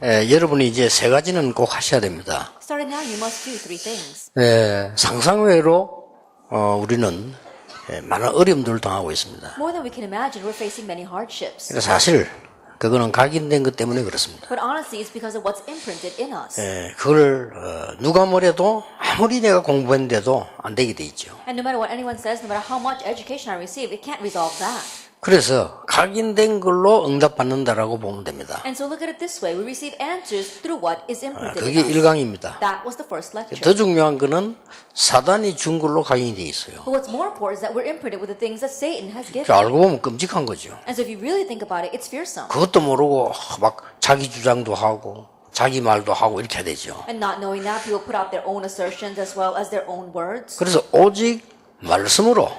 여러분이 이제 세 가지는 꼭 하셔야 됩니다. Starting now, you must do three things. 상상 외로 우리는 많은 어려움들을 당하고 있습니다. More than we can imagine, we're facing many hardships. 그래서 사실 그거는 각인된 것 때문에 그렇습니다. But honestly, it's because of what's imprinted in us. 그걸 누가 뭐래도 아무리 내가 공부했는데도 안 되게 돼 있죠. And no matter what anyone says, no matter how much education I receive, it can't resolve that. 그래서 각인된 걸로 응답받는다라고 보면 됩니다. And so look at it this way. We receive answers through what is imprinted 그게 in us. 1강입니다. That was the first lecture. 더 중요한 거는 사단이 준 걸로 각인이 돼 있어요. But what's more important is that we're imprinted with the things that Satan has given. 알고 보면 끔찍한 거죠. And so if you really think about it, it's fearsome. 그것도 모르고 막 자기 주장도 하고 자기 말도 하고 이렇게 해야 되죠. And not knowing that, people put out their own assertions as well as their own words. 그래서 오직 말씀으로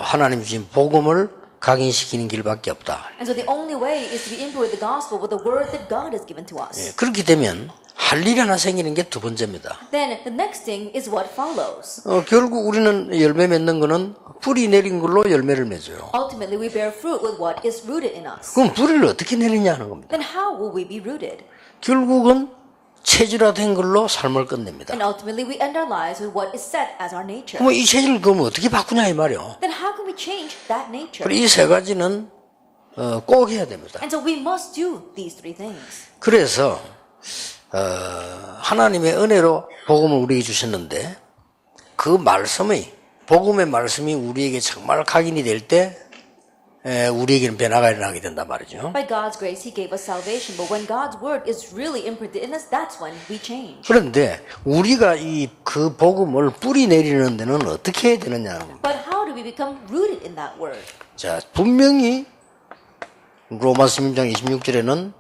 하나님 주신 복음을 각인시키는 길밖에 없다. And so the only way is to be imprinted with the gospel, with the word that God has given to us. 그렇게 되면 할 일이 하나 생기는 게 두 번째입니다. Then the next thing is what follows. 결국 우리는 열매 맺는 거는 뿌리 내린 걸로 열매를 맺어요. Ultimately, we bear fruit with what is rooted in us. 그럼 뿌리를 어떻게 내리냐 하는 겁니다. Then how will we be rooted? 결국은 체질화된 걸로 삶을 끝냅니다. And ultimately, we end our lives with what is set as our nature. 그럼 이 체질을 그럼 어떻게 바꾸냐 이 말이요. Then how can we change that nature? 이 세 가지는 꼭 해야 됩니다. And so we must do these three things. 그래서 하나님의 은혜로 복음을 우리에게 주셨는데 그 말씀의 복음의 말씀이 우리에게 정말 각인이 될 때 우리에게는 변화가 일어나게 된단 말이죠. By God's grace, He gave us salvation. But when God's word is really imprinted in us, that's when we change. 그런데 우리가 그 복음을 뿌리 내리는 데는 어떻게 해야 되느냐는 겁니다. But how do we become rooted in that word? 자, 분명히 로마서 16장 26절에는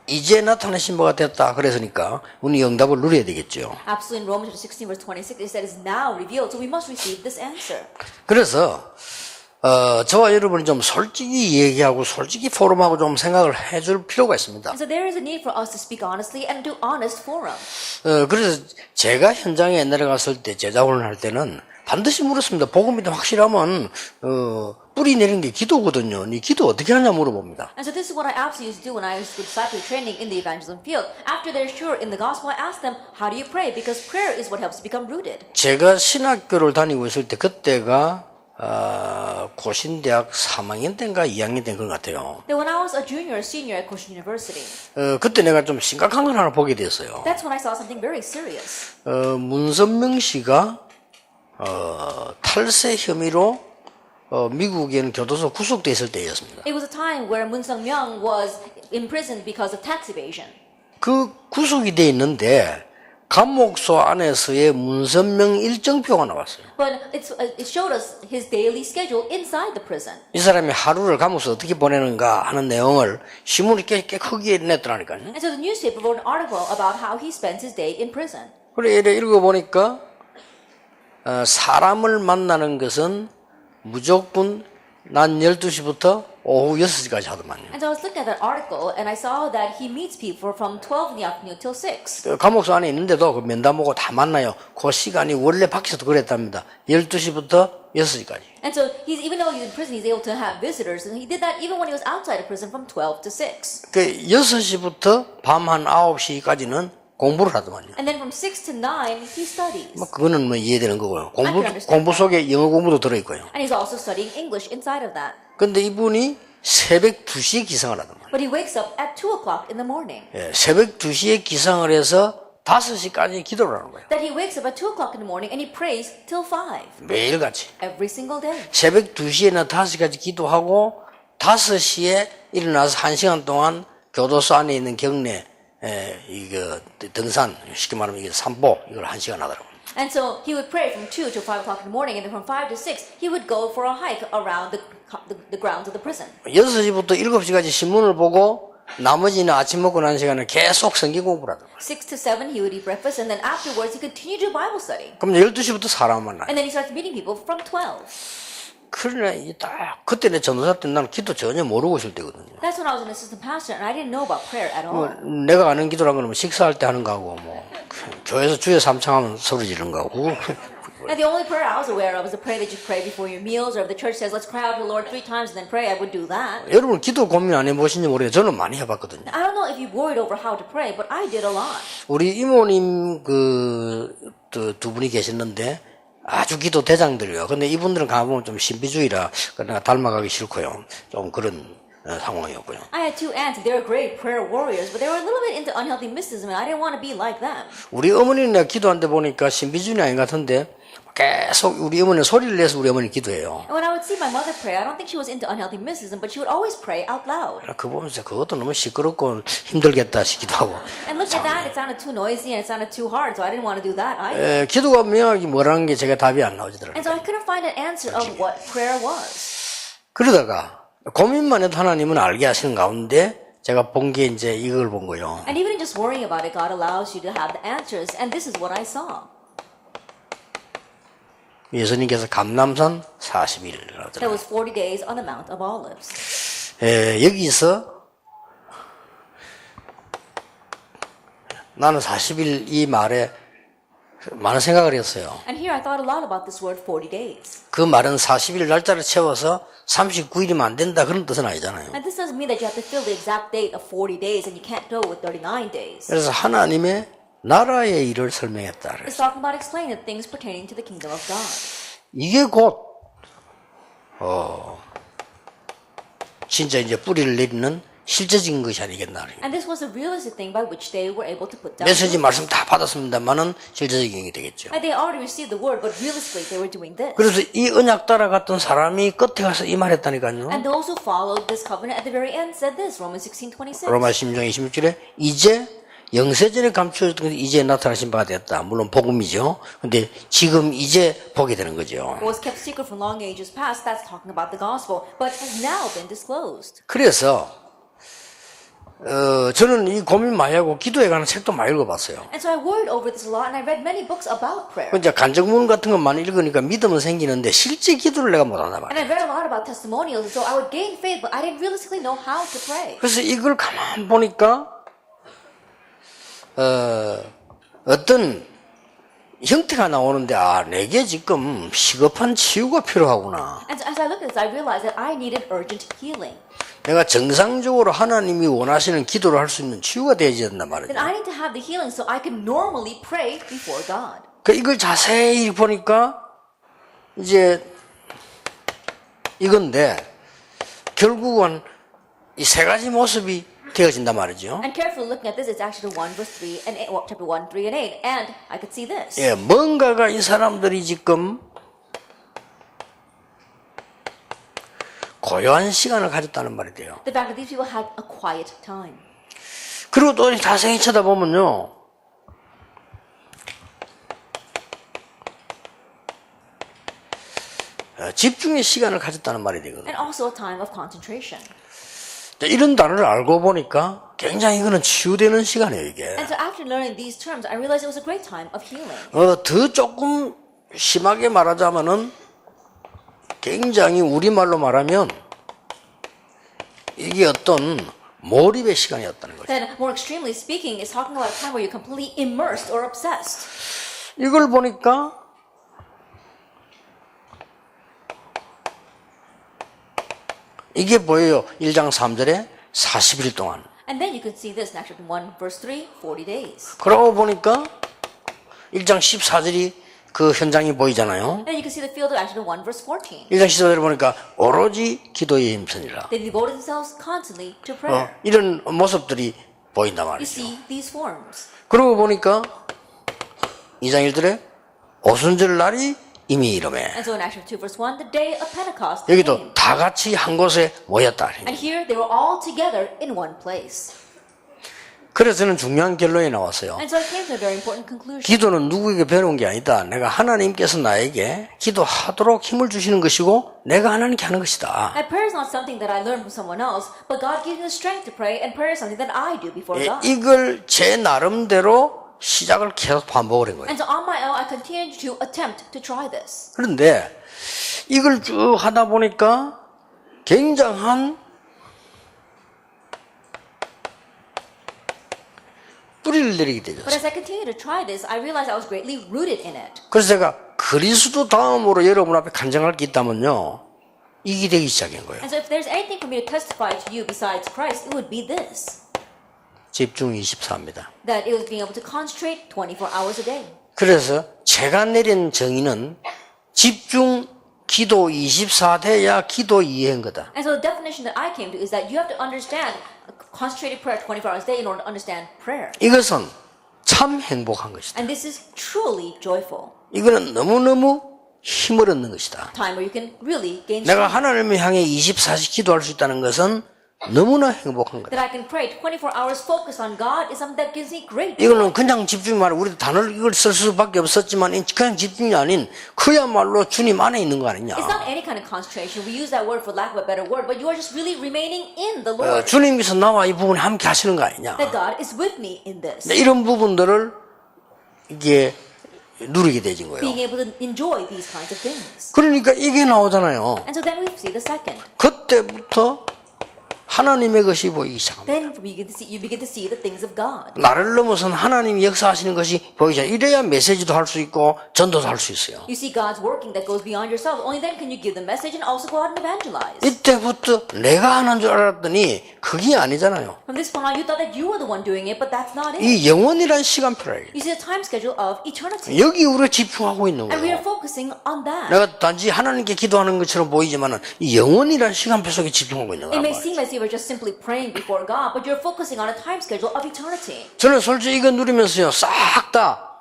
이제 나타나신 바가 됐다 그랬으니까 우리 응답을 누려야 되겠죠. Absolutely, in Romans 16 verse 26, it said it's now revealed. So we must receive this answer. 그래서 저와 여러분이 좀 솔직히 얘기하고 솔직히 포럼하고 좀 생각을 해줄 필요가 있습니다. And so there is a need for us to speak honestly and do honest forum. 그래서 제가 현장에 옛날에 갔을 때 제자훈을 할 때는 반드시 물었습니다. 복음이 확실하면 뿌리 내리는 게 기도거든요. 이 기도 어떻게 하냐 물어봅니다. And so this is what I absolutely used to do when I was with disciple training in the evangelism field. After they're sure in the gospel, I asked them, how do you pray? Because prayer is what helps you become rooted. 제가 신학교를 다니고 있을 때 그때가 고신대학 3학년 때인가 2학년 때인 것 같아요. Then when I was a junior or senior at Koshun University, 그때 내가 좀 심각한 걸 하나 보게 됐어요. that's when I saw something very serious. 문선명 씨가 탈세 혐의로 미국에는 교도소 구속돼 있을 때였습니다. It was a time where Moon Sung-myung was imprisoned because of tax evasion. 그 구속이 돼 있는데 감옥소 안에서의 문선명 일정표가 나왔어요. But it showed us his daily schedule inside the prison. 이 사람이 하루를 감옥에서 어떻게 보내는가 하는 내용을 신문이 꽤 크게 냈더라니까요. And so the newspaper wrote an article about how he spends his day in prison. 그래 이래 읽어보니까 사람을 만나는 것은 무조건 낮 12시부터 오후 6시까지 하더만요. And so I was looking at that article and I saw that he meets people from 12 in the afternoon till 6. 감옥소 안에 있는데도 그 면담 보고 다 만나요. 그 시간이 원래 밖에서도 그랬답니다. 12시부터 6시까지. And so even though he's in prison, he's able to have visitors. And he did that even when he was outside of prison from 12 to 6. 그 6시부터 밤 한 9시까지는 공부를 하더만요. And then from 6 to 9, he studies. 뭐 그거는 뭐 이해되는 거고요. 공부 속에 영어 공부도 들어있고요. And he's also studying English inside of that. 근데 이분이 새벽 2시에 기상을 하더만요. But he wakes up at 2 o'clock in the morning. 새벽 2시에 기상을 해서 5시까지 기도를 하는 거예요. That he wakes up at 2 o'clock in the morning and he prays till 5. 매일같이. Every single day. 새벽 2시에나 5시까지 기도하고 5시에 일어나서 1시간 동안 교도소 안에 있는 경내 이거 등산, 쉽게 말하면 이게 산보 이걸 1시간 하더라고요. And so he would pray from 2 to 5 o'clock in the morning, and then from 5 to 6, he would go for a hike around the grounds of the prison. 6시부터 7시까지 신문을 보고 나머지는 아침 먹고 난 시간에 계속 성경 공부를 하더라고요. 6 to 7, he would eat breakfast, and then afterwards, he continued to do Bible study. 그럼 12시부터 사람 만나요. And then he starts meeting people from 12. 그러나 딱 그때 내 전도사 때 나는 기도 전혀 모르고 있을 때거든요. That's when I was an assistant pastor, and I didn't know about prayer at all. 내가 아는 기도란 거는 식사할 때 하는 거하고 뭐 교회에서 주여 삼창하면 소리 지르는 거하고 그래요. And the only prayer I was aware of was the prayer that you pray before your meals, or if the church says, let's cry out to the Lord 3 times and then pray, I would do that. 여러분 기도 고민 안 해보신지 모르겠어요. 저는 많이 해봤거든요. I don't know if you worried over how to pray, but I did a lot. 우리 이모님 두 분이 계셨는데 아주 기도 대장들이요. 근데 이분들은 가보면 좀 신비주의라 그러나 닮아가기 싫고요. 좀 그런 상황이었고요. I had 2 aunts, they were great prayer warriors, but they were a little bit into unhealthy mysticism, and I didn't want to be like them. 우리 어머니는 내가 기도하는데 보니까 신비주의 아닌 것 같은데 계속 우리 어머니는 소리를 내서 우리 어머니 기도해요. And when I would see my mother pray, I don't think she was into unhealthy mysticism, but she would always pray out loud. 그거 보면서 그것도 너무 시끄럽고 힘들겠다 싶기도 하고. And look at that, it sounded too noisy and it sounded too hard, so I didn't want to do that either. 기도가 명확히 뭐라는 게 제가 답이 안 나오더라고요. And so I couldn't find an answer of what prayer was. 그러다가 고민만 해도 하나님은 알게 하시는 가운데 제가 본 게 이제 이걸 본 거예요. And even in just worrying about it, God allows you to have the answers, and this is what I saw. 예수님께서 감람산 40일 That 하더라고요. was 40 days on the Mount of Olives. 여기서 나는 40일 이 말에 많은 생각을 했어요. And here I thought a lot about this word 40 days. 그 말은 40일 날짜를 채워서 39일이면 안 된다 그런 뜻은 아니잖아요. And this doesn't mean that you have to fill the exact date of 40 days and you can't do it with 39 days. 그래서 하나님의 나라의 일을 설명했다. It's talking about explaining the things pertaining to the kingdom of God. 이게 곧 진짜 이제 뿌리를 내리는 실제적인 것이 아니겠나. And this was a realistic thing by which they were able to put down. 메시지 말씀 다 받았습니다만은 실제적인 게 되겠죠. And they already received the word, but realistically they were doing this. 그래서 이 언약 따라갔던 사람이 끝에 가서 이 말했다니까요. And those who followed this covenant at the very end said this, Romans 16:26. 로마 16장 26절에 이제 영세전에 감추어졌던 것이 이제 나타나신 바가 됐다. 물론 복음이죠. 근데 지금 이제 보게 되는 거죠. What was kept secret from long ages past, that's talking about the gospel, but has now been disclosed. 그래서 저는 이 고민 많이 하고 기도에 관한 책도 많이 읽어봤어요. And so I worried over this a lot, and I read many books about prayer. 이제 간증문 같은 거 많이 읽으니까 믿음은 생기는데 실제 기도를 내가 못한단 And 말이에요. I read a lot about testimonials, and so I would gain faith, but I didn't realistically know how to pray. 그래서 이걸 가만 보니까 어떤 형태가 나오는데 내게 지금 시급한 치유가 필요하구나. And so as I looked at this, I realized that I needed urgent healing. 내가 정상적으로 하나님이 원하시는 기도를 할 수 있는 치유가 되어야 된단 말이죠. That I need to have the healing so I can normally pray before God. 이걸 자세히 보니까 이제 이건데 결국은 이 세 가지 모습이 되어진단 말이죠. And carefully looking at this, it's actually 1 verse 3 and 8, well, chapter 1, 3, and 8. And I could see this. 예, 뭔가가 이 사람들이 지금 고요한 시간을 가졌다는 말이 돼요. The fact that these people had a quiet time. 그리고 또 자세히 쳐다보면요. 집중의 시간을 가졌다는 말이 되거든요. And also a time of concentration. 이런 단어를 알고 보니까 굉장히 이거는 치유되는 시간이에요, 이게. And so after learning these terms, I realized it was a great time of healing. 더 조금 심하게 말하자면은 굉장히 우리말로 말하면 이게 어떤 몰입의 시간이었다는 거죠. Then, more extremely speaking, it's talking about a time where you're completely immersed or obsessed. 이걸 보니까 이게 보여요. 1장 3절에 40일 동안. And then you can see this in Acts 1, verse 3, 40 days. 그러고 보니까 1장 14절이 그 현장이 보이잖아요. And then you can see the field of Acts 1, verse 14. 1장 14절에 보니까 오로지 기도에 힘쓰니라. They devoted themselves constantly to prayer. 이런 모습들이 보인단 You 말이죠. see these forms. 그러고 보니까 2장 1절에 오순절 날이 이미 이름에 And so in Acts 2, verse 1, the day of Pentecost 여기도 came. 다 같이 한 곳에 모였다. And here they were all together in one place. 그래서 저는 중요한 결론이 나왔어요. And so I came to a very important conclusion. 기도는 누구에게 배운 게 아니다. 내가 하나님께서 나에게 기도하도록 힘을 주시는 것이고 내가 하나님께 하는 것이다. And prayer is not something that I learned from someone else, but God gives me the strength to pray, and prayer is something that I do before God. 이걸 제 나름대로 시작을 계속 반복을 한 거예요. And so on my own, I continued to attempt to try this. 그런데 이걸 쭉 하다 보니까 굉장한 뿌리를 내리게 되죠. But as I continued to try this, I realized I was greatly rooted in it. 그래서 제가 그 그리스도 다음으로 여러분 앞에 간증할 게 있다면요, 이게 되기 시작한 거예요. And so if there's anything for me to testify to you besides Christ, it would be this. 집중 24입니다. That it was being able to concentrate 24 hours a day. 그래서 제가 내린 정의는 집중 기도 24대야 기도 이해한 거다. And so the definition that I came to is that you have to understand concentrated prayer 24 hours a day in order to understand prayer. 이것은 참 행복한 것이다. And this is truly joyful. 이거는 너무너무 힘을 얻는 것이다. Time where you can really gain 내가 strength. 하나님을 향해 24시 기도할 수 있다는 것은 너무나 행복한 거다. That I can pray 24 hours focused on God is something that gives me great joy. 이거는 그냥 집중이 말이야. 우리도 단어를 이걸 쓸 수밖에 없었지만 그냥 집중이 아닌 그야말로 주님 안에 있는 거 아니냐. It's not any kind of concentration. We use that word for lack of a better word, but you are just really remaining in the Lord. 주님께서 나와 이 부분을 함께 하시는 거 아니냐. That God is with me in this. 이런 부분들을 이게 누리게 되진 거예요. Being able to enjoy these kinds of things. 그러니까 이게 나오잖아요. And so then we see the second. 그때부터 하나님의 것이 보이기 시작합니다. Then you begin to see the things of God. 나를 넘어선 하나님이 역사하시는 것이 보이기 시작. 이래야 메시지도 할 수 있고 전도도 할 수 있어요. You see God's working that goes beyond yourself. Only then can you give the message and also go out and evangelize. 이때부터 내가 하는 줄 알았더니 그게 아니잖아요. From this point on, you thought that you were the one doing it, but that's not it. 이 영원이란 시간표를 You see the time schedule of eternity. 여기 우리가 집중하고 있는 And we 거예요. are focusing on that. 내가 단지 하나님께 기도하는 것처럼 보이지만은 이 영원이란 시간표 속에 집중하고 있는 It 거란 may 말이에요. seem as if you're just simply praying before God, but you're focusing on a time schedule of eternity. 저는 솔직히 이거 누리면서요, 싹 다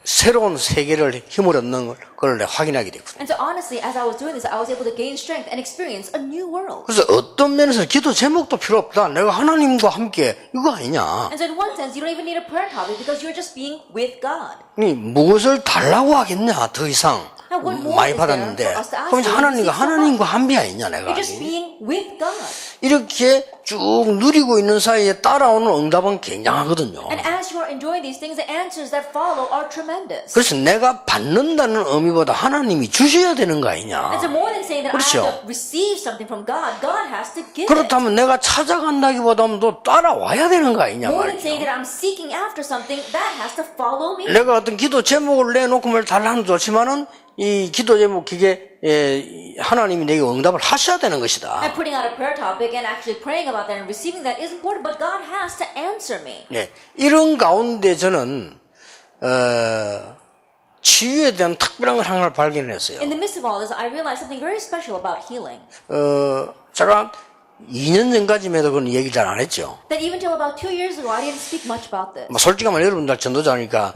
새로운 세계를 힘을 얻는 걸 내가 확인하게 됐거든요. And so honestly, as I was doing this, I was able to gain strength and experience a new world. 그래서 어떤 면에서 기도 제목도 필요 없다. 내가 하나님과 함께 이거 아니냐. And so in one sense, you don't even need a prayer topic because you're just being with God. 무엇을 달라고 하겠냐, 더 이상. Now, what more 많이 is there 받았는데. for us to ask 그럼 이제 for? 하나님과 함께 아니냐, 내가. You're just being with God. 이렇게 쭉 누리고 있는 사이에 따라오는 응답은 굉장하거든요. And as you are enjoying these things, the answers that follow are tremendous. 그래서 내가 받는다는 의미보다 하나님이 주셔야 되는 거 아니냐. And so more than saying that I 그렇죠. have to receive something from God, God has to give it. 그렇다면 내가 찾아간다기보다는 또 따라와야 되는 거 아니냐 More than saying 말이죠. that I'm seeking after something, that has to follow me. 내가 어떤 기도 제목을 내놓고 뭘 달라는 좋지만은 이 기도 제목 이게 하나님이 내게 응답을 하셔야 되는 것이다. And putting out a prayer topic and actually praying about that and receiving that is important, but God has to answer me. 네, 이런 가운데 저는 치유에 대한 특별한 걸 하나를 발견했어요. In the midst of all this, I realized something very special about healing. 제가 2년 전까지만 해도 그런 얘기를 잘 안 했죠. That even till about 2 years ago, I didn't speak much about this. 솔직히 말하면 여러분들 전도자니까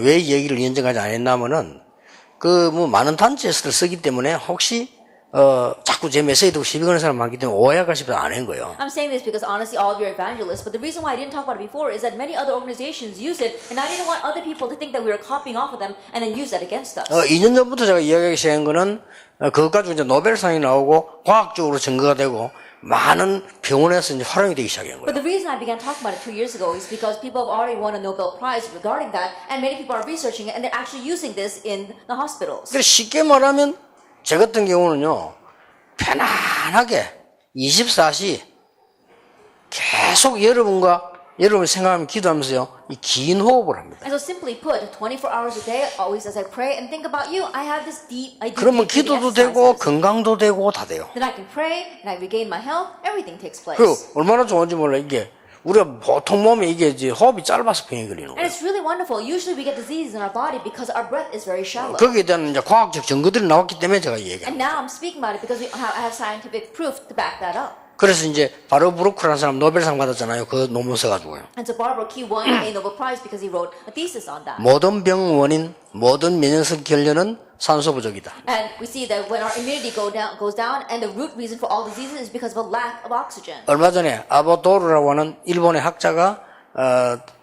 왜 이 얘기를 2년 전까지 안 했냐면은 많은 단체에서 쓰기 때문에 혹시 자꾸 제 메시지 듣고 시비 거는 사람 많기 때문에 오해할까 싶어서 안 한 거예요. I'm saying this because honestly, all of you are evangelists, but the reason why I didn't talk about it before is that many other organizations use it, and I didn't want other people to think that we were copying off of them and then use that against us. 2년 전부터 제가 이야기하기 시작한 거는 그것 가지고 이제 노벨상이 나오고 과학적으로 증거가 되고 많은 병원에서 이제 활용이 되기 시작한 But 거예요. the reason I began talking about it 2 years ago is because people have already won a Nobel Prize regarding that, and many people are researching it, and they're actually using this in the hospitals. 그래서 쉽게 말하면 제 같은 경우는요, 편안하게 24시 계속 여러분 생각하면 기도하면서요, 이 긴 호흡을 합니다. And so simply put, 24 hours a day, always as I pray and think about you, I have this I do 그러면 deep breathing 기도도 되고 exercises. 건강도 되고 다 돼요. Then I can pray, and I regain my health, everything takes place. 그리고 얼마나 좋은지 몰라. 이게 우리가 보통 몸에 이게 이제 호흡이 짧아서 병이 걸리는 And 거예요. it's really wonderful. Usually we get diseases in our body because our breath is very shallow. 거기에 대한 이제 과학적 증거들이 나왔기 때문에 제가 얘기합니다. And now I'm speaking about it because I have scientific proof to back that up. 그래서 이제 바로 브루크라는 사람 노벨상 받았잖아요. 그 논문 써가지고요. And so Barbara Key won a Nobel Prize because he wrote a thesis on that. 모든 병 원인, 모든 면역성 결련은 산소 부족이다. And we see that when our immunity goes down, and the root reason for all diseases is because of a lack of oxygen. 얼마 전에 아보도르라고 하는 일본의 학자가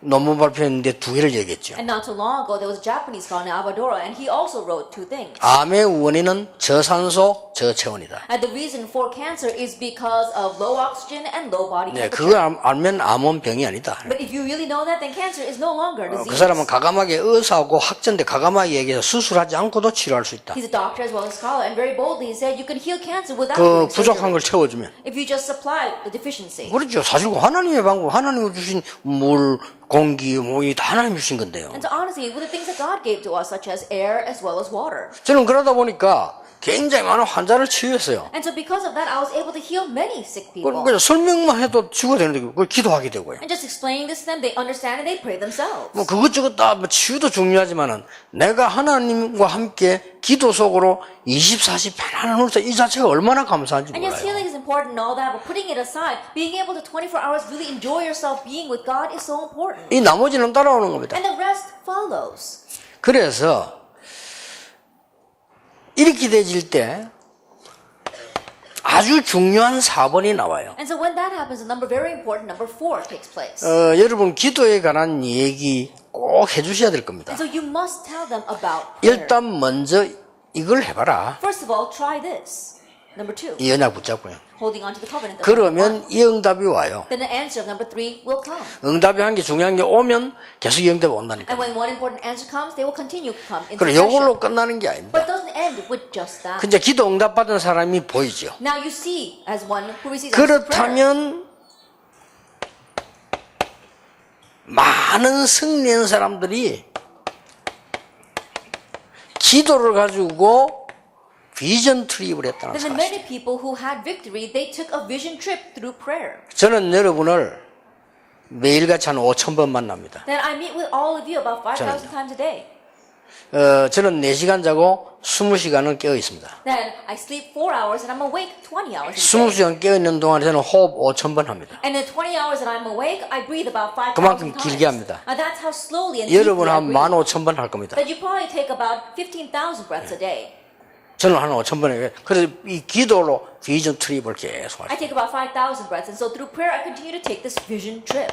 논문 발표했는데 2개를 얘기했죠. And not too long ago, there was a Japanese scholar named Abadoro, and he also wrote 2 things. 암의 원인은 저산소, 저체온이다. And the reason for cancer is because of low oxygen and low body 네, temperature. 그걸 알면 암은 병이 아니다. But if you really know that, then cancer is no longer a 그 disease. 사람은 가감하게 의사하고 학자인데 가감하게 얘기해서 수술하지 않고도 치료할 수 있다. He's a doctor as well as a scholar, and very boldly he said you can heal cancer without 그 doing 부족한 걸 surgery. 채워주면. If you just supply the deficiency. 그렇죠. 사실 하나님의 방법, 하나님이 주신 물, 공기, 이 다 하나님 주신 건데요. And so honestly, with the things that God gave to us, such as air as well as water. 저는 그러다 보니까 굉장히 많은 환자를 치유했어요. And so because of that, I was able to heal many sick people. 그래서 설명만 해도 치유가 되는데 그걸 기도하게 되고요. And just explaining this to them, they understand and they pray themselves. 뭐 그것저것 다 치유도 중요하지만은 내가 하나님과 함께 기도 속으로 24시 편안함으로써 이 자체가 얼마나 감사한지 And yes, 몰라요. healing is important and all that, but putting it aside, being able to 24 hours really enjoy yourself being with God is so important. 이 나머지는 따라오는 겁니다. And the rest follows. 그래서 이렇게 되질 때 아주 중요한 4번이 나와요. And so when that happens, a number very important, number 4 takes place. 여러분 기도에 관한 얘기 꼭 해주셔야 될 겁니다. And so you must tell them about prayer. 일단 먼저 이걸 해봐라. First of all, try this. Number 2, 이 언약 붙잡고요. holding on to the covenant. 그러면 이 응답이 와요. Then the answer of number 3 will come. 응답이 한 게 중요한 게 오면 계속 이 응답이 온다니까. And when one important answer comes, they will continue to come in 그래 succession. 이걸로 끝나는 게 아닙니다. But it doesn't end with just that. 근데 기도 응답 받은 사람이 보이죠. Now you see as one who receives answered prayer. 그렇다면 많은 승리한 사람들이 기도를 가지고 비전 트립을 했다는 Then the 사실. many people who had victory, they took a vision trip through prayer. 저는 여러분을 매일같이 한 5,000번 만납니다. Then I meet with all of you about 5,000 times a day. 저는 4시간 자고 20시간은 깨어 있습니다. Then I sleep 4 hours and I'm awake 20 hours a day. 20시간 깨어 있는 동안에 저는 호흡 5,000번 합니다. And in 20 hours that I'm awake, I breathe about 5,000 그만큼 times. 길게 합니다. Now that's how slowly and deeply 여러분 I 한 breathe. 15,000번 할 겁니다. But you probably take about 15,000 breaths a day. 저는 한 5,000번 해요. 그래서 이 기도로 비전 트립을 계속 I 하죠. take about 5,000 breaths, and so through prayer, I continue to take this vision trip.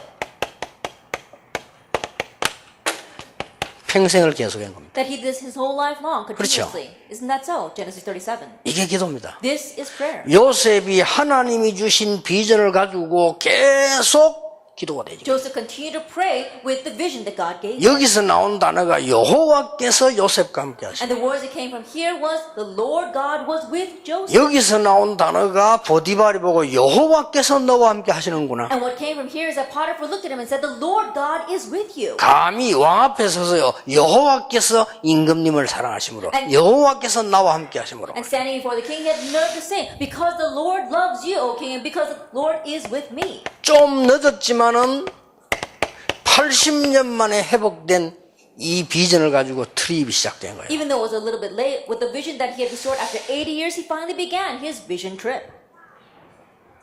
평생을 계속한 겁니다. That he did his whole life long, 그렇죠. continuously. Isn't that so? Genesis 37. 이게 기도입니다. This is prayer. 요셉이 하나님이 주신 비전을 가지고 계속 기도가 되죠. Joseph continued to pray with the vision that God gave him. 여기서 나온 단어가 여호와께서 요셉과 함께 하시고, And the words that came from here was, the Lord God was with Joseph. 여기서 나온 단어가 보디발이 보고 여호와께서 너와 함께 하시는구나. And what came from here is that Potiphar looked at him and said, the Lord God is with you. 감히 왕 앞에 서서요 여호와께서 임금님을 사랑하심으로 여호와께서 나와 함께 하심으로. And standing before the king, he had nerve to say, because the Lord loves you, O king, and because the Lord is with me. 좀 늦었지만은 80년 만에 회복된 이 비전을 가지고 트립이 시작된 거예요. Even though it was a little bit late, with the vision that he had restored after 80 years, he finally began his vision trip.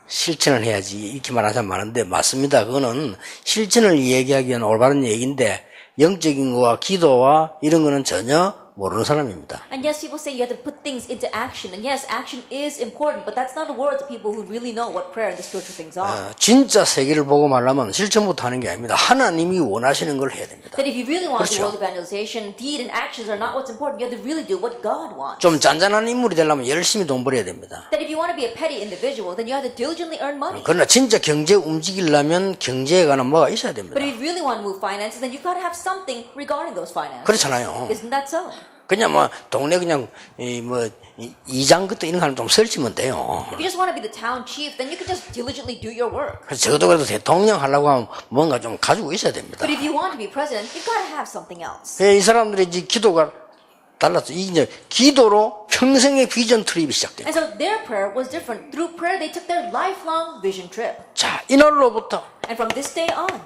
실천을 해야지 이렇게 말하는 사람 많은데 맞습니다. 그거는 실천을 얘기하기 위한 올바른 얘기인데 영적인 거와 기도와 이런 거는 전혀 모르는 사람입니다. And yes, people say you have to put things into action. And yes, action is important, but that's not the words of people who really know what prayer and the spiritual things are. 진짜 세계를 보고 말하면 실천부터 하는 게 아닙니다. 하나님이 원하시는 걸 해야 됩니다. That if you really want to 그렇죠. do world evangelization, deed and actions are not what's important. You have to really do what God wants. 좀 잔잔한 인물이 되려면 열심히 돈 벌어야 됩니다. That if you want to be a petty individual, then you have to diligently earn money. 그러나 진짜 경제 움직이려면 경제에 관한 뭐가 있어야 됩니다. But if you really want to move finances, then you've got to have something regarding those finances. 그렇잖아요. Isn't that so? 그냥 뭐 동네 그냥 이장 것도 이런 거는 좀 설치면 돼요. If you just want to be the town chief, then you can just diligently do your work. 그래서 저도 그래도 대통령 하려고 하면 뭔가 좀 가지고 있어야 됩니다. But if you want to be president, you've got to have something else. 이 사람들의 이제 기도가 달랐어. 이제 기도로 평생의 비전 트립이 시작돼요. And so their prayer was different. Through prayer, they took their lifelong vision trip. 자, 이날로부터 And from this day on,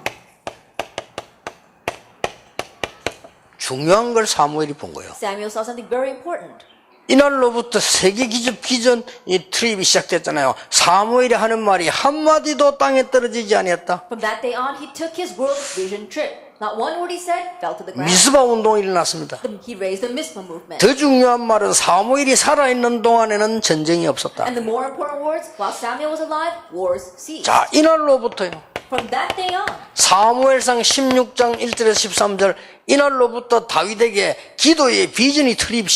중요한 걸 사무엘이 본 거예요. Samuel saw something very important. 이날로부터 세계 기전 이 트립이 시작됐잖아요. 사무엘이 하는 말이 한마디도 땅에 떨어지지 아니었다. From that day on, he took his world vision trip. Not one word he said fell to the ground. 미스바 운동이 일어났습니다. He raised the Mizpah movement. 더 중요한 말은 사무엘이 살아있는 동안에는 전쟁이 없었다. And the more important words, while Samuel was alive, wars ceased. 자, 이날로부터요. From that day on, 사무엘상 16장 1절에서 13절 이날로부터 다윗에게 기도의 비전 트립이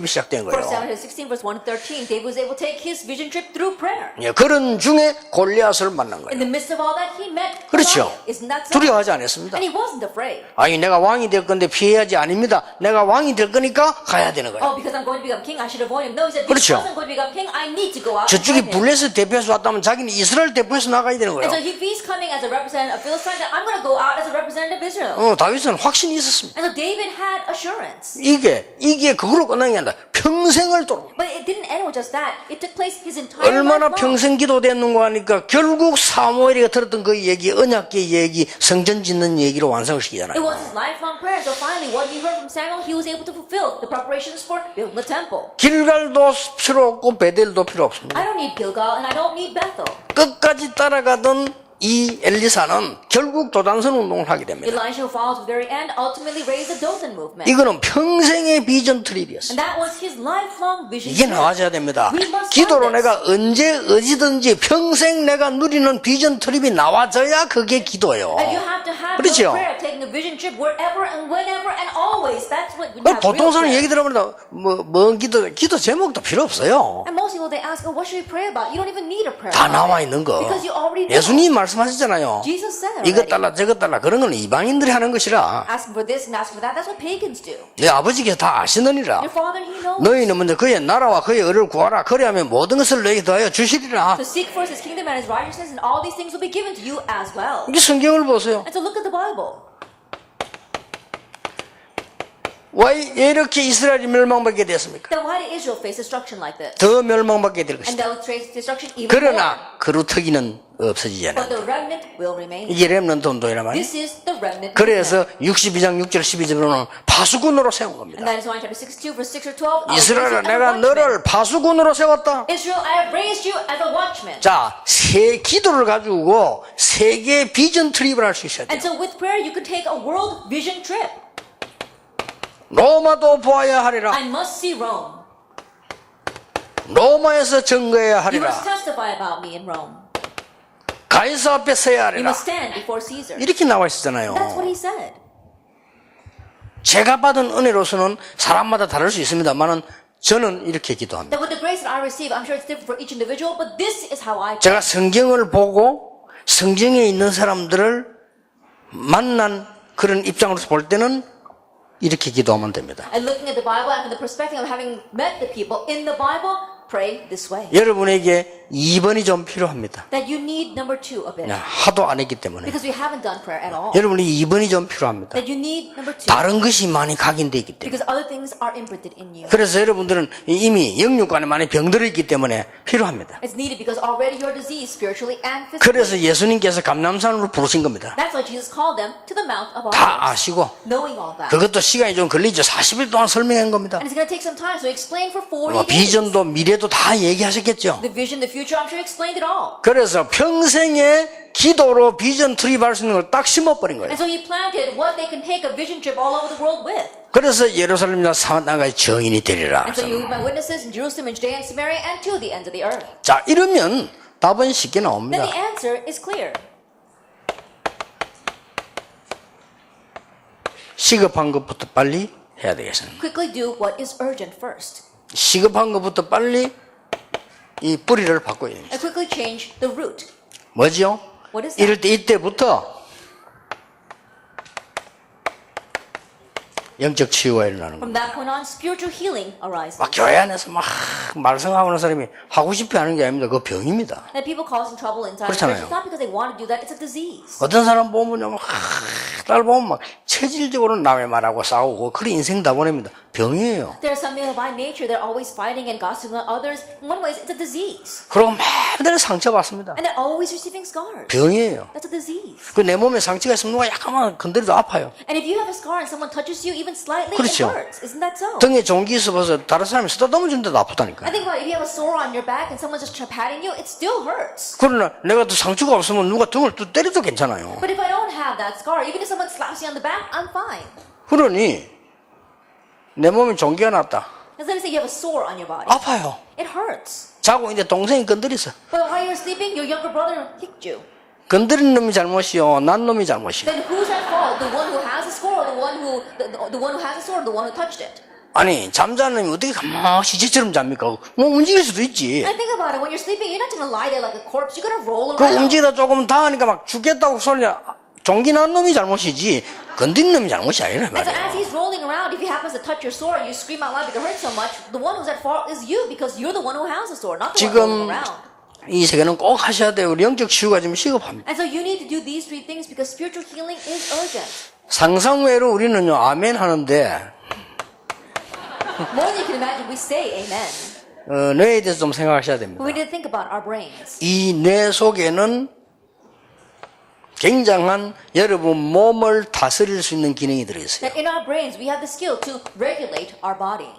시작된 1 거예요. Samuel 16 verse 1 to 13, David was able to take his vision trip through prayer. 예, 그런 중에 골리앗을 만난 In 거예요. the midst of all that, he met 그렇죠. Goliath. Isn't that so? 두려워하지 않았습니다. And he wasn't afraid. 아니 내가 왕이 될 건데 피해야지 아닙니다. 내가 왕이 될 거니까 가야 되는 거예요. Oh, because I'm going to become king, I should avoid him. No, he said, because 그렇죠. I'm going to become king, I need to go out and 저쪽이 fight him. 블레셋 대표에서 왔다면 자기는 이스라엘 대표에서 나가야 되는 And so 거예요. if he's coming as a representative of Philistine, then I'm going to go out as a representative of Israel. 다윗은 확신이 있었습니다. And so David had assurance. 이게 그걸로 끝난 게 아니라 평생을 도록. But it didn't end with just that. It took place his entire 얼마나 life long. 평생 기도됐는가 하니까 결국 사무엘이가 들었던 그 얘기, 언약계 얘기, 성전 짓는 얘기로 완성을 It 시키잖아요. was his lifelong prayer. So finally, what he heard from Samuel, he was able to fulfill the preparations for building the temple. 길갈도 필요 없고 베델도 필요 없습니다. I don't need Gilgal and I don't need Bethel. 끝까지 따라가던 이 엘리사는 결국 도단선 운동을 하게 됩니다. Elisha, who follows to the very end, ultimately raised the Dothan movement. 이거는 평생의 비전 트립이었어요. And that was his lifelong vision. 이게 나와줘야 됩니다. We must 기도로 find this. 내가 언제 어디든지 평생 내가 누리는 비전 트립이 나와줘야 그게 기도예요. And you have to have 그렇죠? your prayer, taking a vision trip wherever and whenever and always. That's what we have 보통 real 사람 prayer. 얘기 들어보면 뭔 기도 제목도 필요 없어요. And most people, they ask, oh, what should we pray about? You don't even need a prayer. 다 about 나와 it. 있는 거. Because you already know. 예수님 말씀하셨잖아요. Jesus said 이것 already. 달라 저것 달라 그런 건 이방인들이 하는 것이라 Asking for this and asking for that, that's what pagans do. 내 아버지께서 다 아시느니라. Your father, he knows. 너희는 먼저 그의 나라와 그의 의를 구하라. 그리하면 모든 것을 너희에게 더하여 주시리라. So seek first his kingdom and his righteousness, and all these things will be given to you as well. 이 성경을 보세요. And so look at the Bible. 왜 이렇게 이스라엘이 멸망받게 됐습니까? Then why did Israel face destruction like this? 더 멸망받게 될 And 것이다. they'll face destruction even more. 그러나 그루터기는 없어지지 But 않아요. the remnant will remain. 이게 렘넌트 운동이란 말이에요. This is the remnant. 그래서 62장 6절 12절로는 파수꾼으로 세운 And 겁니다. that is why in chapter 62, verse 6 or 12, 이스라엘아 내가 너를 파수꾼으로 세웠다. Israel, I have raised you as a watchman. 자, 세 기도를 가지고 세계 비전 트립을 할 수 있어야 돼요. And so with prayer, you can take a world vision trip. 로마도 보아야 하리라. I must see Rome. 로마에서 증거해야 You 하리라. must testify about me in Rome. 가이사 앞에 서야 You 하리라. must stand before Caesar. 이렇게 나와 있었잖아요. That's what he said. 제가 받은 은혜로서는 사람마다 다를 수 있습니다만은 저는 이렇게 기도합니다. That with the grace that I receive, I'm sure it's different for each individual, but this is how I pray. 제가 성경을 보고 성경에 있는 사람들을 만난 그런 입장으로서 볼 때는 이렇게 기도하면 됩니다. And looking at the Bible and from the perspective of having met the people in the Bible, pray this way. 여러분에게 2번이 좀 필요합니다. That you need number 2 of it. 하도 안 했기 때문에. Because we haven't done prayer at all. 여러분이 2번이 좀 필요합니다. That you need number 2. 다른 것이 많이 각인되어 있기 때문에. Because other things are imprinted in you. 그래서 여러분들은 이미 영육간에 많이 병들어 있기 때문에 필요합니다. It's needed because already you're diseased spiritually and physically. 그래서 예수님께서 감람산으로 부르신 겁니다. That's why Jesus called them to the Mount of 다 Olives. 아시고 Knowing all that. 그것도 시간이 좀 걸리죠. 40일 동안 설명한 겁니다. And it's going to take some time, so explain for 40 days. 비전도 미래도 다 얘기하셨겠죠. The vision, the future, I'm sure he explained it all. 그래서 평생의 기도로 비전 트립할 수 있는 걸 딱 심어버린 거예요. And so he planted what they can take a vision trip all over the world with. 그래서 예루살렘이나 사마리아의 증인이 되리라. And so you will be my witnesses in Jerusalem, in Judea, and Samaria, and to the ends of the earth. 자, 이러면 답은 쉽게 Then 나옵니다. the answer is clear. 시급한 것부터 빨리 해야 되겠습니다. Quickly do what is urgent first. 시급한 것부터 빨리 이 뿌리를 바꿔야 됩니다. And quickly change the root. 뭐지요? What is that? 이럴 때 이때부터 영적 치유가 일어나는 From 겁니다. that point on, spiritual healing arises. 막 교회 안에서 막 말썽하는 사람이 하고 싶어 하는 게 아닙니다. 그 병입니다. That people causing trouble inside the 그렇잖아요. church, it's not because they want to do that, it's a disease. 어떤 사람 보면요, 날 보면 막 체질적으로 남의 말하고 싸우고 그런 인생 다 보냅니다. 병이에요. There are some people by nature, they're always fighting and gossiping on others. In one way, it's a disease. 그리고 매달 상처받습니다. And they're always receiving scars. 병이에요. That's a disease. 그 내 몸에 상처가 있으면 누가 약간만 건드려도 아파요. And if you have a scar and someone touches you even slightly, 그렇죠. it hurts. Isn't that so? 등에 종기 있어서 다른 사람이 쓰다듬어 주는데도 아프다니까요. I think about it, if you have a sore on your back and someone's just patting you, it still hurts. 그러나 내가 또 상처가 없으면 누가 등을 또 때려도 괜찮아요. But if I don't have that scar, even if someone slaps you on the back, I'm fine. 그러니 내 몸에 종기가 났다. Because let's say you have a sore on your body. 아파요. It hurts. 자고 이제 동생이 건드렸어. But while you're sleeping, your younger brother kicked you. 건드린 놈이 잘못이요, 난 놈이 잘못이요. Then who's at fault? The one who has a sword, or the one who has a sword, or the one who touched it? 아니 잠자는 놈이 어떻게 가만히 시체처럼 잡니까? 뭐 움직일 수도 있지. And think about it. When you're sleeping, you're not going to lie there like a corpse. You're going to roll 그 around. 움직이다 조금 당하니까 막 죽겠다고 소리 종기난 놈이 잘못이지 건드린 놈이 잘못이 아니란 And so 말이야. as he's rolling around, if he happens to touch your sword, you scream out loud because it hurts so much. The one who's at fault is you because you're the one who has the sword, not the one rolling 지금 around. 이 세계는 꼭 하셔야 돼요. 우리 영적 치유가 지금 시급합니다. And so you need to do these three things because spiritual healing is urgent. 상상외로 우리는요 아멘 하는데 More than you can imagine, we say amen. 뇌에 대해서 좀 생각하셔야 됩니다. But we need to think about our brains. 이 뇌 속에는 굉장한 여러분 몸을 다스릴 수 있는 기능이 들어있어요. That in our brains, we have the skill to regulate our body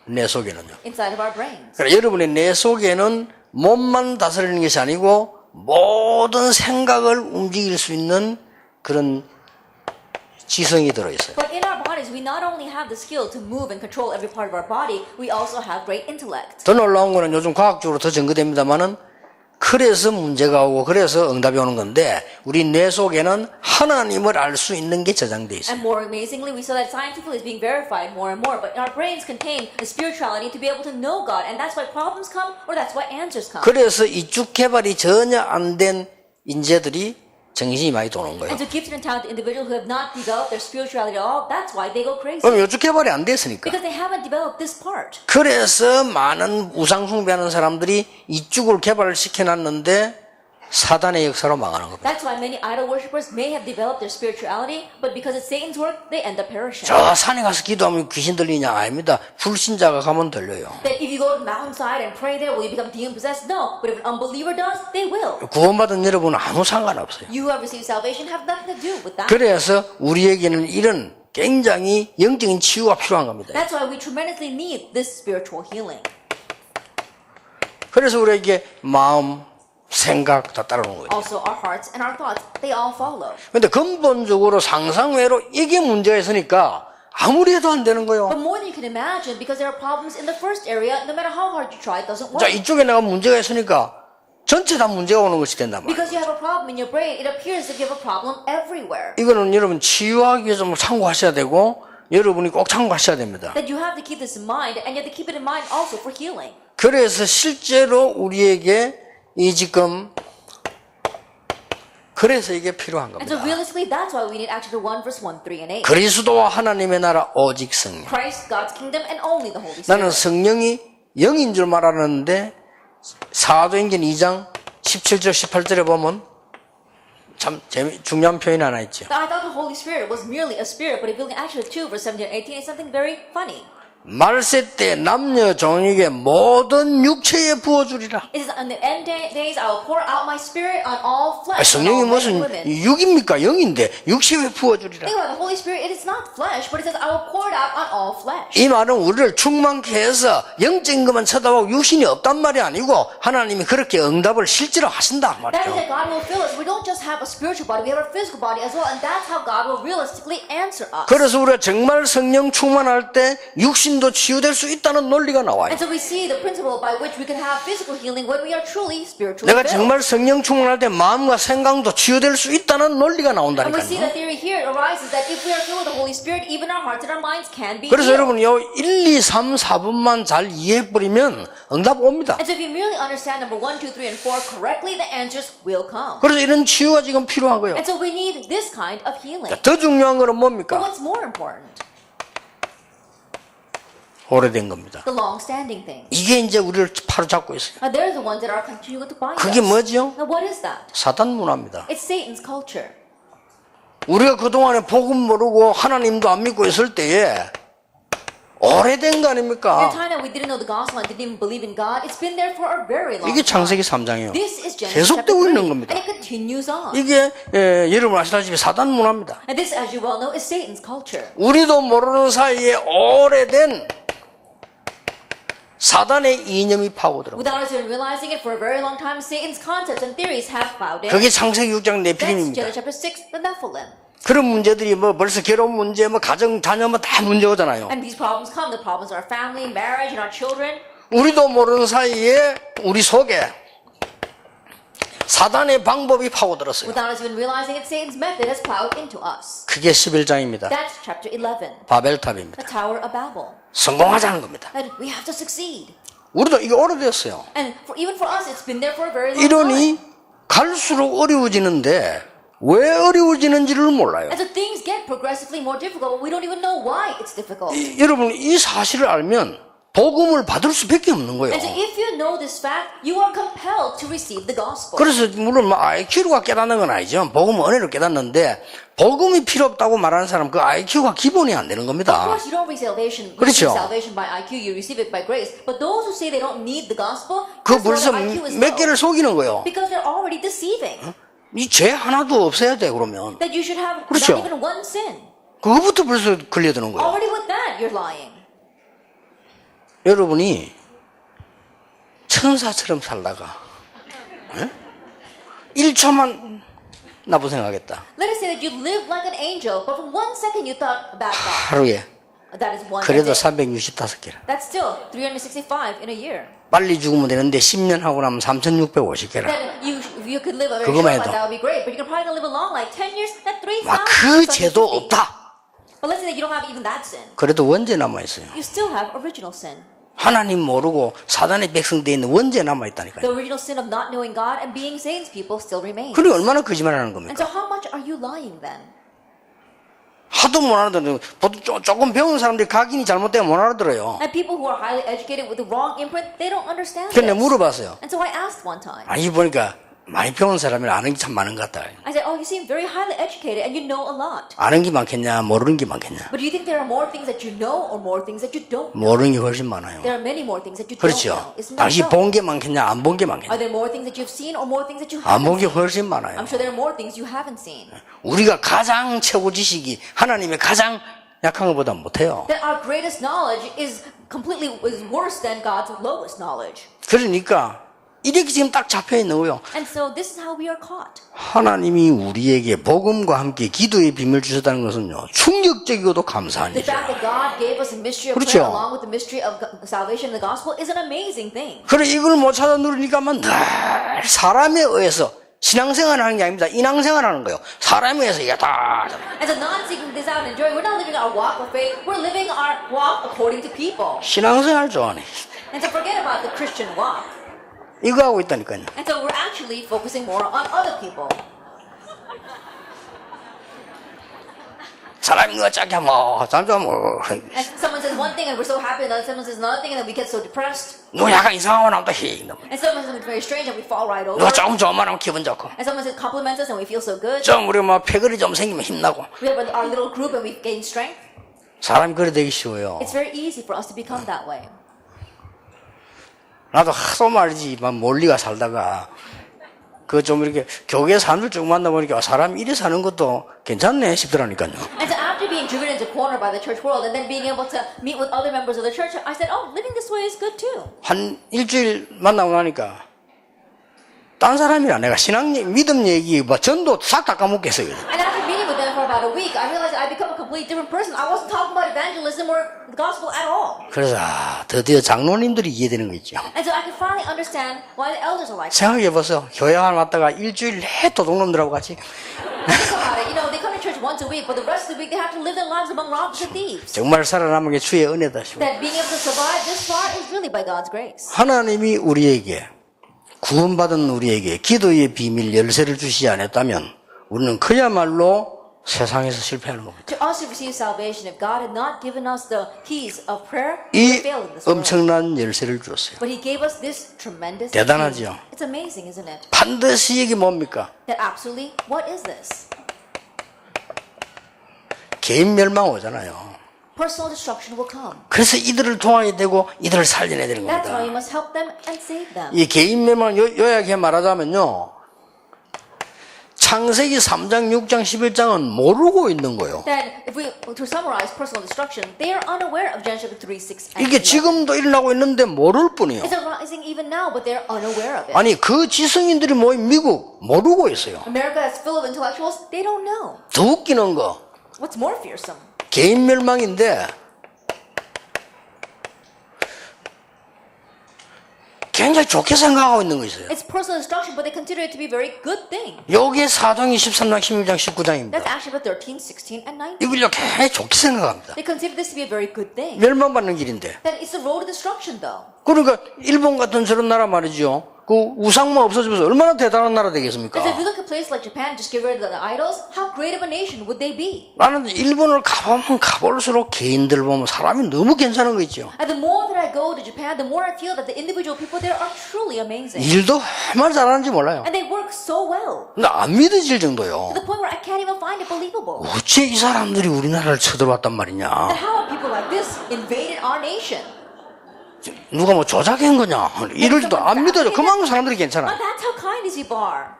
뇌 속에는요. inside of our brains. 그러니까 여러분의 뇌 속에는 몸만 다스리는 것이 아니고 모든 생각을 움직일 수 있는 그런 지성이 들어있어요. But in our bodies, we not only have the skill to move and control every part of our body, we also have great intellect. 더 놀라운 거는 요즘 과학적으로 더 증거됩니다만은 그래서 문제가 오고 그래서 응답이 오는 건데 우리 뇌 속에는 하나님을 알 수 있는 게 저장돼 있어요. And more amazingly, we saw that scientifically is being verified more and more. But our brains contain a spirituality to be able to know God. And that's why problems come, or that's why answers come. 그래서 이쪽 개발이 전혀 안 된 인재들이 정신이 많이 도는 거예요. And so gifted and talented individuals who have not developed their spirituality at all, that's why they go crazy. 그럼 이쪽 개발이 안 됐으니까. Because they haven't developed this part. 그래서 많은 우상 숭배하는 사람들이 이쪽을 개발을 시켜놨는데 사단의 역사로 망하는 겁니다. That's why many idol worshippers may have developed their spirituality, but because it's Satan's work, they end up perishing. 저 산에 가서 기도하면 귀신 들리냐? 아닙니다. 불신자가 가면 들려요. That if you go to the mountainside and pray there, will you become demon possessed? No. But if an unbeliever does, they will. 구원받은 여러분은 아무 상관없어요. You who have received salvation have nothing to do with that. 그래서 우리에게는 이런 굉장히 영적인 치유가 필요한 겁니다. That's why we tremendously need this spiritual healing. 그래서 우리에게 마음, 생각 다 따르는 거예요. Also, our hearts and our thoughts, they all follow. 근데 근본적으로 상상외로 이게 문제가 있으니까 아무리 해도 안 되는 거예요. But more than you can imagine, because there are problems in the first area, no matter how hard you try, it doesn't 자, work. 이쪽에 내가 문제가 있으니까 전체 다 문제가 오는 것이 된단 말이에요. Because you have a problem in your brain, it appears that you have a problem everywhere. 이거는 여러분 치유하기 위해서 좀 참고하셔야 되고 여러분이 꼭 참고하셔야 됩니다. That you have to keep this in mind, and you have to keep it in mind also for healing. 그래서 실제로 우리에게 이 지금 그래서 이게 필요한 And so 겁니다. realistically, that's why we need Acts 1 verse 1, 3, and 8. 그리스도와 하나님의 나라 오직 성령. Christ, God's kingdom, and only the Holy 나는 Spirit. 성령이 영인 줄 말하는데 사도행전 2장 17절 18절에 보면 참 중요한 표현이 하나 있죠. I thought the Holy Spirit was merely a spirit, but if you look at Acts 2 verse 17 and 18, it's something very funny. 말세 때 남녀 종에게 모든 육체에 부어주리라. It says, on the end days, I will pour out my spirit on all flesh, on 성령이 all men 무슨 and women. 육입니까? 영인데 육체에 부어주리라. Think about the Holy Spirit, it is not flesh, but it says, I will pour it out on all flesh. 이 말은 우리를 충만케 해서 영적인 것만 쳐다보고 육신이 없단 말이 아니고 하나님이 그렇게 응답을 실제로 하신다 That is 말이죠. that God will fill us. We don't just have a spiritual body, we have a physical body as well, and that's how God will realistically answer us. 그래서 우리가 정말 성령 충만할 때 육신도 치유될 수 있다는 논리가 나와요. And so we see the principle by which we can have physical healing when we are truly spiritually 내가 filled. 정말 성령 충만할 때 마음과 생각도 치유될 수 있다는 논리가 And we see 나온다니까요. the theory here arises that if we are filled with the Holy Spirit, even our hearts and our minds can be 그래서 healed. 여러분 요 1, 2, 3, 4분만 잘 이해해버리면 응답 옵니다. And so if you merely understand number 1, 2, 3, and 4 correctly, the answers will come. 그래서 이런 치유가 지금 필요한 거예요. And so we need this kind of healing. 더 중요한 거는 But 뭡니까? what's more important? 오래된 겁니다. The long-standing things. 이게 이제 우리를 바로잡고 있어요. Now they're the ones that are continuing to bind 그게 us. 뭐죠? Now what is that? 사단 문화입니다. It's Satan's culture. 우리가 그동안에 복음 모르고 하나님도 안 믿고 있을 때에 오래된 거 In 아닙니까? time that we didn't know the gospel and didn't even believe in God, it's been there for a very long 이게 time. 창세기 3장이에요. This is Genesis chapter 계속되고 3, 있는 겁니다. and it continues on. 이게 여러분 아시다시피 사단 문화입니다. And this, as you well know, is Satan's culture. 우리도 모르는 사이에 오래된 사단의 이념이 파고들어. Without us even realizing it, for a very long time, Satan's concepts and theories have plowed in. 그게 창세기 6장 That's 네피림입니다. Genesis chapter 6, the Nephilim. 그런 문제들이 뭐 벌써 결혼 문제, 뭐 가정, 자녀 뭐 다 문제 오잖아요. And these problems come. The problems are our family, marriage, and our children. 우리도 모르는 사이에 우리 속에 사단의 방법이 파고들었어요. Without us even realizing it, Satan's method has plowed into us. 그게 11장입니다. That's chapter 11, 바벨탑입니다. the Tower of Babel. 성공하자는 겁니다. That we have to succeed. 우리도 이게 오래됐어요. And even for us, it's been there for a very long 이러니 time. 갈수록 어려워지는데 왜 어려워지는지를 몰라요. And so things get progressively more difficult, but we don't even know why it's difficult. 여러분 이 사실을 알면 복음을 받을 수밖에 없는 거예요. And so if you know this fact, you are compelled to receive the gospel. 그래서 물론 IQ가 깨닫는 건 아니죠. 복음은 은혜로 깨닫는데 복음이 필요 없다고 말하는 사람 그 IQ가 기본이 안 되는 Of 겁니다. course, you don't receive salvation. You 그렇죠. receive salvation by IQ. You receive it by grace. But those who say they don't need the gospel, 그 that's why 벌써 their IQ is 몇 low. 개를 속이는 거예요. Because they're already deceiving. 이 죄 하나도 없어야 돼 그러면. That you should have 그렇죠. not even one sin. 그거부터 벌써 걸려드는 거예요. Already with that, you're lying. 여러분이 천사처럼 살다가 1초만 나쁜 생각했다. Let us say that you live like an angel, but for 1 second you thought about that. 하루에 That is one 그래도 day. 365개라. That's still 365 in a year. 빨리 죽으면 되는데 10년 하고 나면 3,650개라. Then you could live a very 그거만 short life, 해도. that would be great. But you can probably live a long life, 10 years, that's 3,000. 막 그 죄도 없다. But let's say that you don't have even that sin. 그래도 원죄 남아있어요. You still have original sin. 하나님 모르고 사단의 백성되어 있는 원죄 남아있다니까요. The original sin of not knowing God and being Satan's people still remains. 그래 얼마나 거짓말하는 And 겁니까? so how much are you lying then? 하도 못 알아들어요. 보통 조금 배운 사람들이 각인이 잘못되면 못 알아들어요. And people who are highly educated with the wrong imprint, they don't understand 그래서 내가 this. 물어봤어요. And so I asked one time. 아니 보니까 많이 배운 사람이 아는 게 참 많은 것 같다. I said, oh, you seem very highly educated and you know a lot. 아는 게 많겠냐 모르는 게 많겠냐. But do you think there are more things that you know or more things that you don't know? 모르는 게 훨씬 많아요. There are many more things that you don't 그렇죠. know. Isn't that 당신 so? 본 게 많겠냐 안 본 게 많겠냐. Are there more things that you've seen or more things that you 안 haven't 본 게 seen? 훨씬 많아요. I'm sure there are more things you haven't seen. 우리가 가장 최고 지식이 하나님의 가장 약한 것보다 못해요. That our greatest knowledge is worse than God's lowest knowledge. 그러니까 이렇게 지금 딱 잡혀 있는 거예요. And so this is how we are caught. 하나님이 우리에게 복음과 함께 기도의 비밀 주셨다는 것은요 충격적이고도 감사한 The 일이죠. fact that God gave us a mystery of 그렇죠. prayer along with the mystery of salvation and the gospel is an amazing thing. 그래 이걸 못 찾아 누르니까만 늘 사람에 의해서 신앙생활하는 게 아닙니다. 인앙생활하는 거예요. 사람에 의해서 이게 다 And so not seeking this out and enjoying, we're not living our walk of faith, we're living our walk according to people. 신앙생활 좋아하네. And so forget about the Christian walk. 이거 하고 있다니까요. And so we're actually focusing more on other people. 사람이 뭐 짝이야 뭐 잠깐 뭐 And someone says one thing and we're so happy, and then someone says another thing and then we get so depressed. 누가 약간 이상하고 나면 또 히. And someone says something very strange and we fall right over. 누가 조금 좋으면 하면 기분 좋고. And someone says compliments us and we feel so good. 좀 우리 뭐 패거리 좀 생기면 힘나고. We have our little group and we gain strength. 사람이 그래 되기 쉬워요. It's very easy for us to become that way. 나도 하도 말이지 막 멀리가 살다가 그 좀 이렇게 교회 사람들 쭉 만나보니까 사람이 이래 사는 것도 괜찮네 싶더라니까요. And so after being driven into a corner by the church world and then being able to meet with other members of the church, I said, oh, living this way is good too. 한 일주일 만나고 나니까 딴 사람이라 내가 신앙 믿음 얘기 뭐 전도 싹 다 까먹겠어요. And after meeting with them for about a week, I realized I become a completely different person. I wasn't talking about evangelism or the gospel at all. 그래서 드디어 장로님들이 이해되는 거 있죠. And so I could finally understand why the elders are like that. 생각해보세요. 교회 하나 왔다가 일주일 내 도둑놈들하고 같이 Think about it. You know, they come to church once a week, but the rest of the week they have to live their lives among robbers and thieves. 정말 살아남은 게 주의 은혜다 싶어요. That being able to survive this far is really by God's grace. 하나님이 우리에게 구원받은 우리에게 기도의 비밀 열쇠를 주시지 않았다면 우리는 그야말로 세상에서 실패하는 겁니다. To us who receive salvation, if God had not given us the keys of prayer, we 이 would fail in this world. 엄청난 열쇠를 주었어요. But He gave us this tremendous 대단하죠. key. It's amazing, isn't it? 반드시 이게 뭡니까? That absolutely, what is this? 개인 멸망 오잖아요. Personal destruction will come. 그래서 이들을 도와야 되고 이들을 살려내야 되는 That's why 겁니다. you must help them and save them. 이 개인 멸망 요약해 말하자면요. 창세기 3장, 6장, 11장은 모르고 있는 거예요. That if we to summarize personal destruction, they are unaware of Genesis 3, 6, and 이게 11. 지금도 일어나고 있는데 모를 뿐이에요. It's arising even now, but they're unaware of it. 아니 그 지성인들이 모인 미국 모르고 있어요. America is full of intellectuals. They don't know. 더 웃기는 거 What's more fearsome? 개인 멸망인데 굉장히 좋게 생각하고 있는 거 있어요. It's personal instruction, but they consider it to be a very good thing. 여기에 사도행전 13장, 16장, 19장입니다. That's Acts chapter 13, 16, and 19. 이걸 굉장히 좋게 생각합니다. They consider this to be a very good thing. 멸망받는 길인데. That it's the road of destruction, though. 그러니까 일본 같은 저런 나라 말이죠. 그 우상만 없어지면서 얼마나 대단한 나라 되겠습니까? Because if you look at places like Japan, just get rid of the idols, how great of a nation would they be? 나는 일본을 가보면 가볼수록 개인들 보면 사람이 너무 괜찮은 거 있죠. And the more that I go to Japan, the more I feel that the individual people there are truly amazing. 일도 얼마나 잘하는지 몰라요. And they work so well. 근데 안 믿어질 정도요. To the point where I can't even find it believable. 어째 이 사람들이 우리나라를 쳐들어왔단 말이냐. And how have people like this invaded our nation? 누가 뭐 조작한 거냐. 이럴지도 안 믿어져. 그만큼 사람들이 괜찮아. But that's how kind these people are.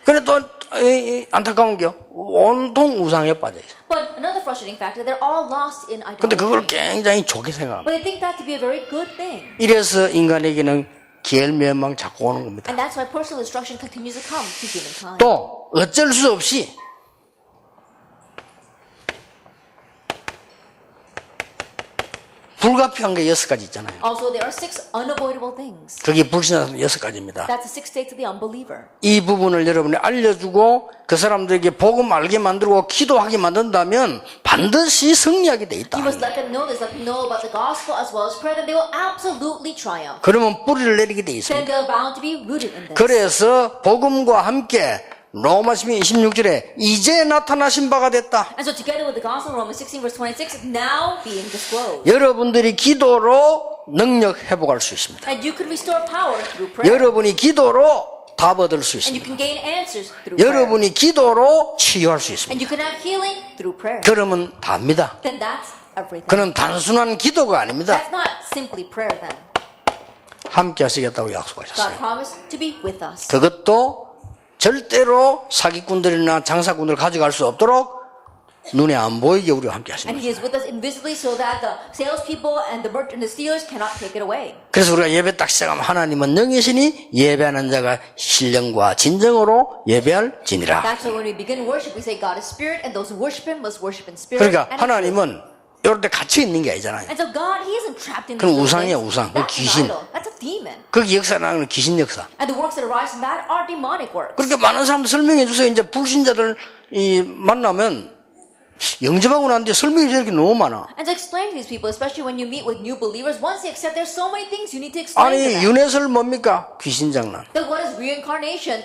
근데 또 안타까운 게 온통 우상에 빠져 있어. But another frustrating factor, they're all lost in 근데 그걸 idolatry. 굉장히 좋게 생각합니다. But they think that to be a very good thing. 이래서 인간에게는 기엘멸망 자꾸 오는 겁니다. And that's why personal instruction continues to come to humankind. 또 어쩔 수 없이 불가피한 게 6가지 있잖아요. Also, there are 6 unavoidable things. 그게 불신자는 6가지입니다. That's the 6 states of the unbeliever. 이 부분을 여러분이 알려주고 그 사람들에게 복음 알게 만들고 기도하게 만든다면 반드시 승리하게 돼 있다. You must let them know this, let them know about the gospel as well as prayer, then they will absolutely triumph. 그러면 뿌리를 내리게 돼 Then 있습니다. they're bound to be rooted in this. 그래서 복음과 함께 로마서 26절에 이제 나타나신 바가 됐다. And so together with the gospel, Romans 16 verse 26, now being disclosed. 여러분들이 기도로 능력 회복할 수 있습니다. And you can restore power through prayer. 여러분이 기도로 답 얻을 수 And you 있습니다. can gain answers through prayer. 여러분이 기도로 치유할 수 있습니다. And you can have healing through prayer. 그러면 답니다. Then that's everything. 그는 단순한 기도가 아닙니다. That's not simply prayer then. 함께 하시겠다고 God 약속하셨어요. promised to be with us. 그것도 절대로 사기꾼들이나 장사꾼들 가져갈 수 없도록 눈에 안 보이게 우리와 함께 And 하십니다. He is with us invisibly so that the salespeople and the merchant and the stealers cannot take it away. 그래서 우리가 예배 딱 시작하면 하나님은 영이시니 예배하는 자가 신령과 진정으로 예배할지니라. That's why when we begin worship, we say God is spirit, and those who worship Him must worship in spirit. 그러니까 and in truth. 하나님은 이럴 때 갇혀 있는 게 아니잖아요. And so God, He isn't trapped in 그건 these 우상이야, things. 우상. 그 That's 귀신. an idol. That's a demon. 거기 역사라는 건 귀신 역사. And the works that arise from that are demonic works. 그렇게 많은 사람들 설명해 주세요. 이제 불신자들 만나면 영접하고 난 뒤에 설명이 이렇게 너무 많아. And to explain to these people, especially when you meet with new believers, once they accept, there's so many things you need to explain to 아니 them. 윤회설 뭡니까? 귀신 장난. Then what is reincarnation?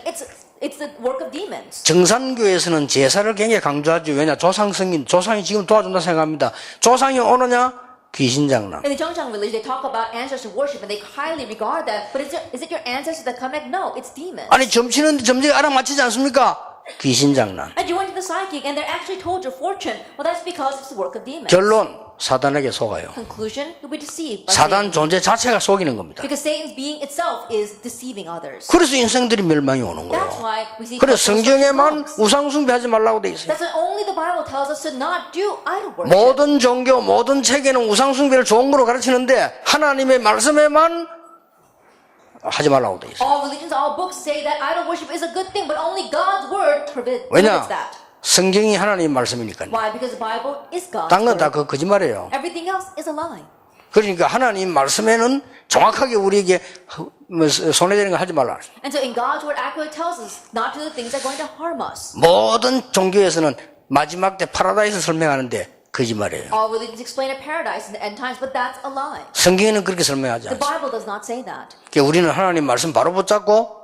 It's the work of demons. 정산교에서는 제사를 굉장히 강조하죠. 왜냐? 조상이 지금 도와준다 생각합니다. 조상이 오느냐? 귀신 장난. In the Zhongzhang village, they talk about ancestor worship, and they highly regard that. But is it your ancestors that come back? No, it's demons. 아니 점치는데 점쟁이 알아맞히지 않습니까? 귀신 장난. And you went to the psychic, and they're actually told your fortune. Well, that's because it's the work of demons. 결론 사단에게 속아요. Conclusion, you'll be deceived by 사단 Satan. 존재 자체가 속이는 겁니다. Because Satan's being itself is deceiving others. 그래서 인생들이 멸망이 오는 That's 거예요. why we see 그래서 personal 성경에만 souls. 우상 숭배하지 말라고 돼 있어요. That's why only the Bible tells us to not do idol worship. 모든 종교, 모든 책에는 우상 숭배를 좋은 거로 가르치는데 하나님의 말씀에만 하지 말라고 돼 있어요. All religions, all books say that idol worship is a good thing, but only God's word prohibits 왜냐? that. 성경이 하나님 말씀이니까요. Why? Because the Bible is God's 딴 건 다 word. 그 거짓말이에요. Everything else is a lie. 그러니까 하나님 말씀에는 정확하게 우리에게 손해되는 거 하지 말라. And so in God's word accurately tells us not to do things that are going to harm us. 모든 종교에서는 마지막 때 파라다이스 설명하는데 거짓말이에요. All religions explain a paradise in the end times, but that's a lie. 성경에는 그렇게 설명하지 The 않습니다. Bible does not say that. 그러니까 우리는 하나님 말씀 바로 붙잡고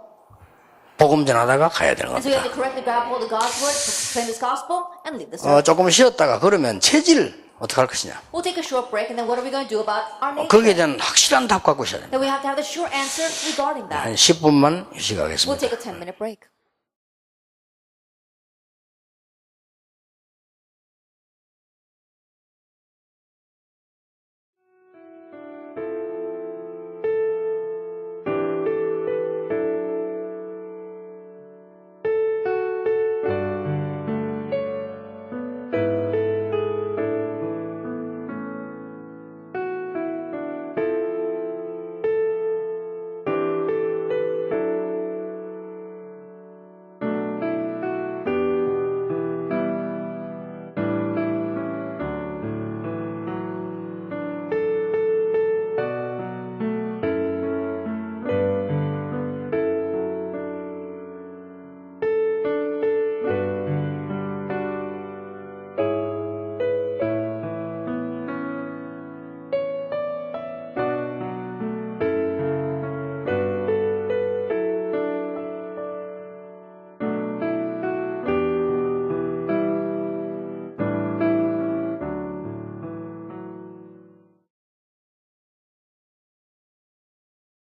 복음 전하다가 가야 되는 And so we have 겁니다. to correctly grab hold of God's word, proclaim this gospel, and leave this earth. 조금 쉬었다가 그러면 체질 어떻게 할 것이냐. We'll take a short break, and then what are we going to do about our 거기에 nature? 대한 확실한 답 갖고 있어야 됩니다. Then we have to have the sure answer regarding that. 한 10분만 We'll 휴식하겠습니다. take a 10-minute break.